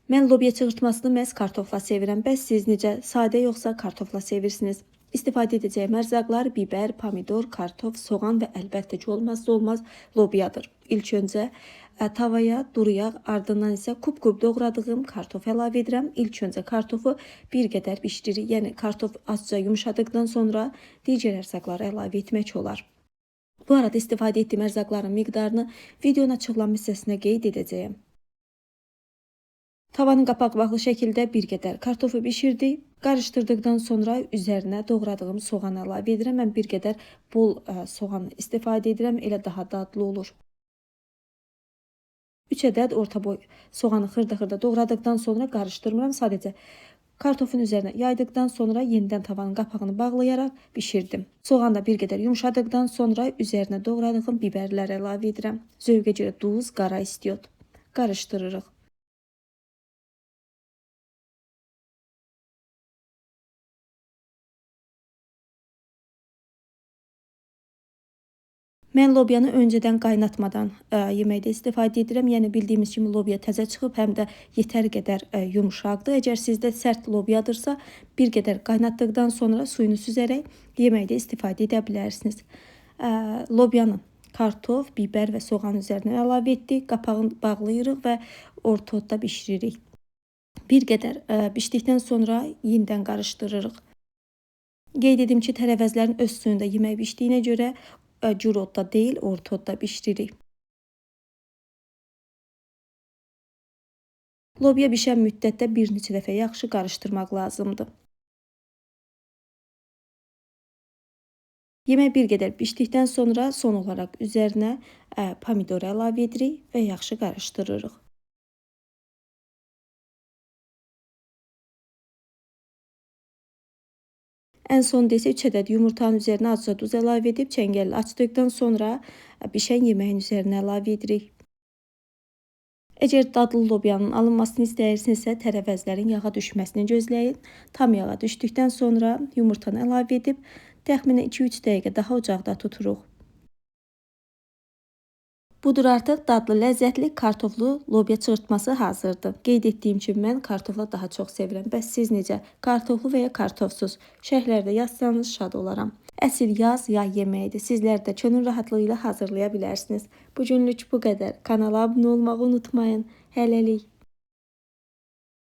Mən lobiya çığırtmasını məhz kartofla sevirəm. Bəs siz necə, sadə yoxsa kartofla sevirsiniz? İstifadə edəcəyim ərzaqlar biber, pomidor, kartof, soğan və əlbəttə ki, olmazsa olmaz lobiyadır. İlk öncə tavaya duru yağ, ardından isə kub-kub doğradığım kartof əlavə edirəm. İlk öncə kartofu bir qədər bişiririk. Yəni kartof azca yumşadıqdan sonra digər ərzaqları əlavə etmək olar. Bu arada istifadə etdiyim ərzaqların miqdarını videonun açıqlama hissəsinə qeyd edəcəyəm. Tavanın qapağı bağlı şəkildə bir qədər kartofu bişirdik. Qarışdırdıqdan sonra üzərinə doğradığım soğan əlavə edirəm. Mən bir qədər bol soğan istifadə edirəm, elə daha dadlı olur. 3 ədəd orta boy soğanı xırda-xırda doğradıqdan sonra qarışdırmıram. Sadəcə kartofun üzərinə yaydıqdan sonra yenidən tavanın qapağını bağlayaraq bişirdim. Soğan da bir qədər yumşadıqdan sonra üzərinə doğradığım biberlər əlavə edirəm. Zövqə görə duz, qara istiot. Qarışdırırıq. Mən lobyanı öncədən qaynatmadan yeməkdə istifadə edirəm. Yəni bildiyimiz kimi lobya təzə çıxıb, həm də yetər qədər yumşaqdır. Əgər sizdə sərt lobyadırsa, bir qədər qaynatdıqdan sonra suyunu süzərək yeməkdə istifadə edə bilərsiniz. Lobyanı kartof, biber və soğan üzərinə əlavə etdik. Qapağını bağlayırıq və orta odda bişiririk. Bir qədər bişdikdən sonra yenidən qarışdırırıq. Qeyd edim ki, tərəvəzlərin öz suyunda yemək bişdiyinə görə cür odda deyil, orta odda bişiririk. Lobya bişən müddətdə bir neçə dəfə yaxşı qarışdırmaq lazımdır. Yemək bir qədər bişdikdən sonra son olaraq üzərinə pomidor əlavə edirik və yaxşı qarışdırırıq. Ən sonda isə 3 ədəd yumurtanın üzərinə azca duz əlavə edib çəngəllə açdıqdan sonra bişən yeməyin üzərinə əlavə edirik. Əgər dadlı lobyanın alınmasını istəyirsinizsə, tərəvəzlərin yağa düşməsini gözləyin. Tam yağa düşdükdən sonra yumurtanı əlavə edib təxminən 2-3 dəqiqə daha ocaqda tuturuq. Budur, artıq dadlı, ləzzətli kartoflu lobya çığırtması hazırdır. Qeyd etdiyim kimi mən kartofla daha çox sevirəm. Bəs siz necə? Kartoflu və ya kartofsuz? Şərhlərdə yazsanız şad olaram. Əsl yaz, yay yeməyidir. Sizlər də könül rahatlığı ilə hazırlaya bilərsiniz. Bugünlük bu qədər. Kanala abunə olmağı unutmayın. Hələlik.